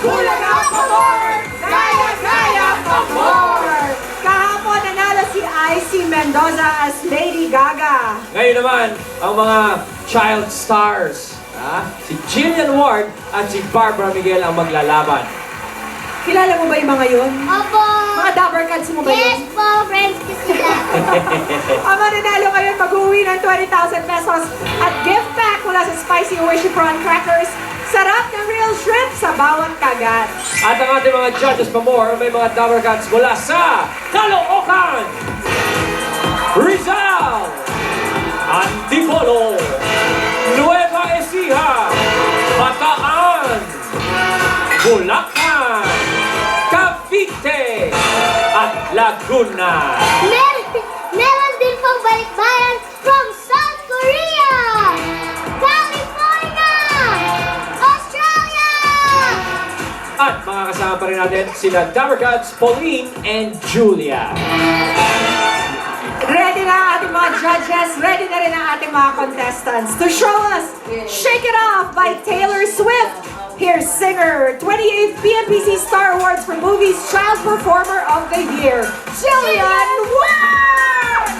Bulaga pa more! Gaya-gaya pa more! Kahapon nanalo si Icy Mendoza as Lady Gaga. Ngayon naman, ang mga child stars. Si Jillian Ward at si Barbara Miguel ang maglalaban. Kilala mo ba yung mga yun? Opo! Mga Dabber Cats mo ba Yes yun? po, friends ko sila. Ang mananalo ngayon mag-uwi ng 20,000 pesos at gift pack mula sa Spicy Wishy Prawn Crackers. Sarap ng real shrimp sa bawat kagat. At ang ating mga judges pa more, may mga Dabber Cats mula sa Caloocan, Rizal, Antipolo, Nueva Ecija, Bataan, Bulacan, Cavite, at Laguna. Meron din pong balikbayan from South Korea, California, Australia! At mga kasama pa rin natin sila Dabber Cats, Pauline and Julia. Ready na ang ating mga judges, ready na rin ang ating mga contestants to show us Shake It Off by Taylor Swift. Here's singer, 28th PMPC Star Awards for Movies Child Performer of the Year, Jillian Ward!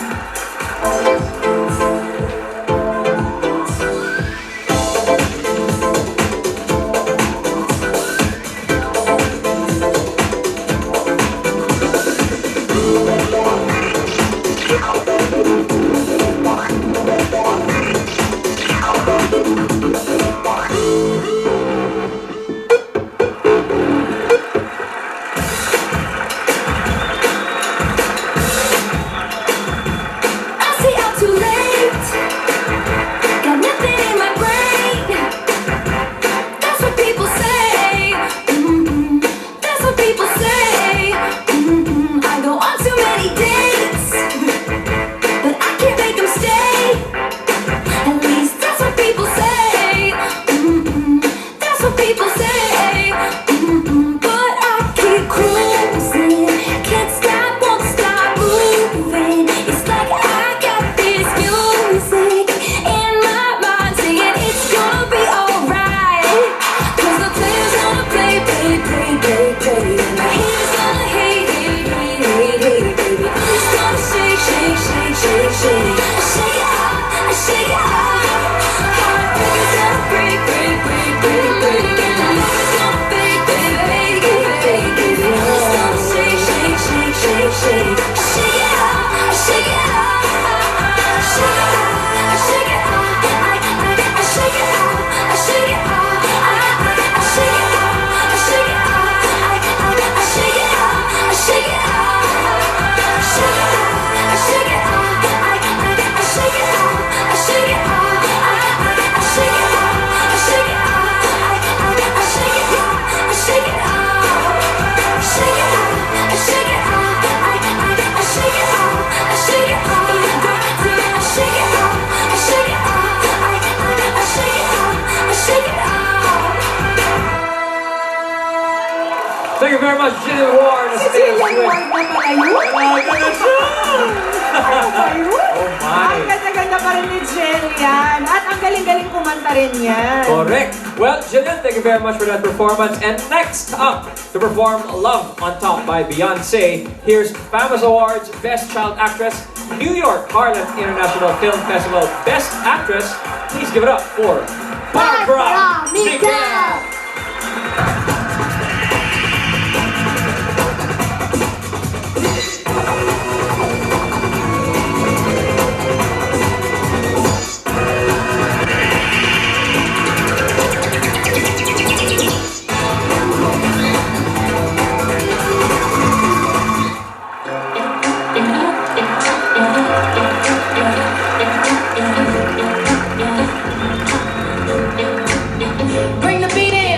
Thank you very much, Jillian Ward. Si Jillian Ward na pala yun? Ano ba yun? Oh my. Ang ganda-ganda pa rin ni Jillian. At ang galing-galing kumanta rin yan. Correct. Well, Jillian, thank you very much for that performance. And next up to perform Love on Top by Beyonce, here's Famous Awards Best Child Actress, New York Harlem International Film Festival Best Actress. Please give it up for Barbara Miguel. Bring the beat in.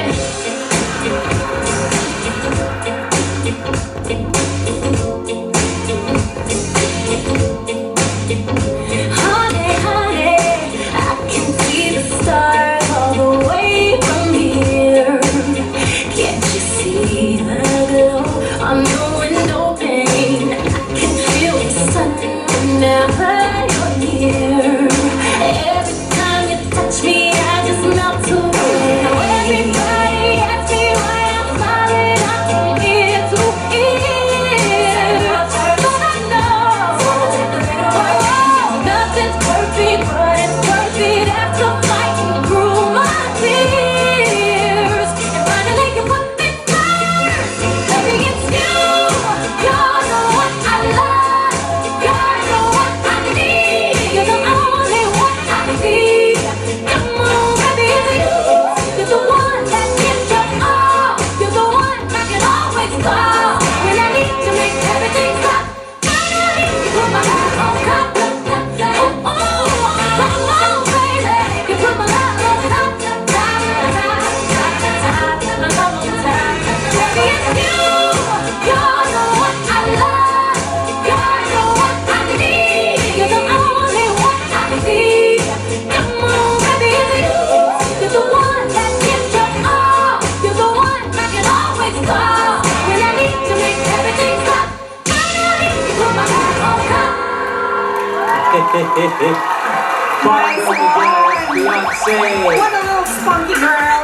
Barbara Miguel, Beyonce. What a little spunky girl.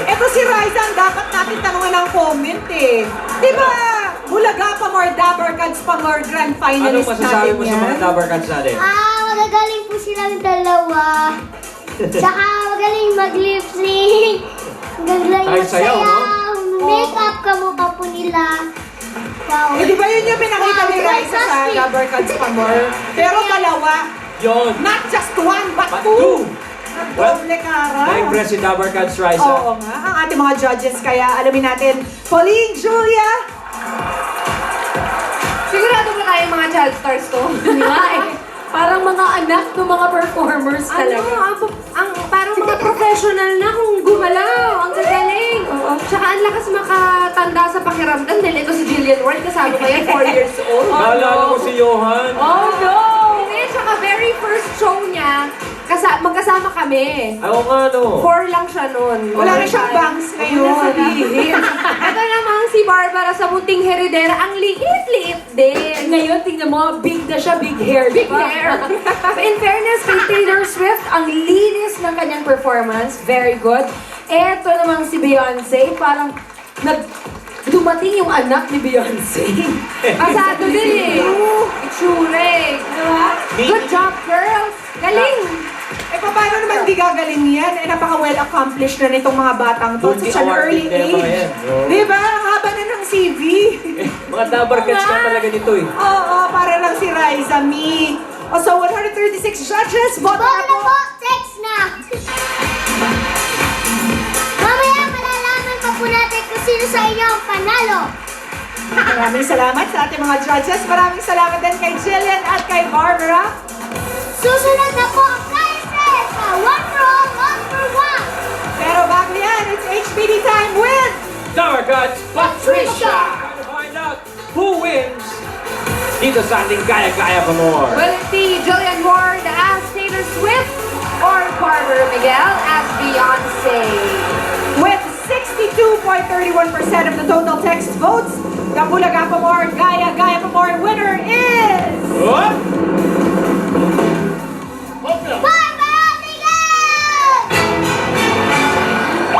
Ito si Riza ang dapat natin tanungan ng comment eh. Di ba, Bulaga pa more, Dabber Cats pa more, grand Anong finalist masasabi natin mo sa yan? mga Dabber Cats natin? Magagaling po silang dalawa. Tsaka magaling mag-lip sync. Magaling Kahit sayaw, no? Make-up kamukha po nila. Wow. Eh, di ba yun yung pinakita ni Riza sa Dabber Cats pa more? Pero dalawa, Yun. not just one, but But two. two. Doble kara. Na-impress si Dabber Cats, Riza. Oo nga, ang ating mga judges. Kaya alamin natin, Pauline, Julia, Sigurado ba kaya mga child stars to? Nga eh. Parang mga anak ng mga performers talaga. Ang parang mga professional na kung gumalaw. Ang gagaling. Oo. Tsaka ang lakas makatanda sa pakiramdam dahil ito si Jillian Ward kasama ko yan, 4 years old. Naalala ko si Johan. Oh no! Hindi, tsaka very first show niya, magkasama kami. Oo nga, no. 4 lang siya noon. wala rin siyang bangs ngayon. Sabihin. Ito namang si Barbara sa Munting Heredera, ang liit-liit din. Ngayon, tingnan mo, big na siya, big hair. Big hair. In fairness, kay Taylor Swift, ang linis ng kanyang performance. Very good. Eto namang si Beyonce, parang dumating yung anak ni Beyonce. Pasado din eh. Itsura eh. Diba? Good job, girls! Galing! Eh, paano naman di gagaling yan? Eh, napaka-well-accomplished na nitong mga batang to. Bunti Such an award early din nila age. yan. Oo. Di ba? Ang haba na ng CV. Mga Dabber Cats na talaga nito eh. Oo, para lang si Riza Me. O, so 136 judges, boto Boto na na po. po, text na. Mamaya malalaman pa po natin kung sino sa inyo ang panalo. Maraming salamat sa ating mga judges. Maraming salamat din kay Jillian at kay Barbara. Susunod na po ang prizes sa One for All, One for One. Pero bago yan, it's HBD time with... Dabber Cats, Patricia! Trying to find out who wins dito sa ating Gaya-Gaya Pa More. Will it be Jillian Ward as Taylor Swift or Barbara Miguel as Beyonce? With 62.31% of the total text votes, the Bulaga Pa More, Gaya-Gaya Pa More winner is... What? Barbara Miguel!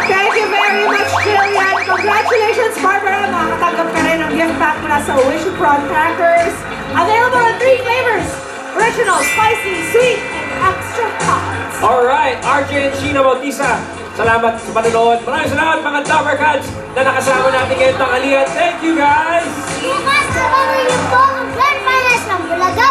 Thank you very much, Jillian. Congratulations, Barbara. Makakatanggap ka rin ng gift pack mula sa Wish Prawn Crackers. Available in 3 flavors. Original, spicy, sweet, and extra hot. Alright, RJ and Sheena Bautista, salamat sa panonood. Maraming salamat mga Dabber Cats na nakasama natin ngayong tanghalian. Thank you guys! Bukas abangan niyo po ang grand finals ng Bulaga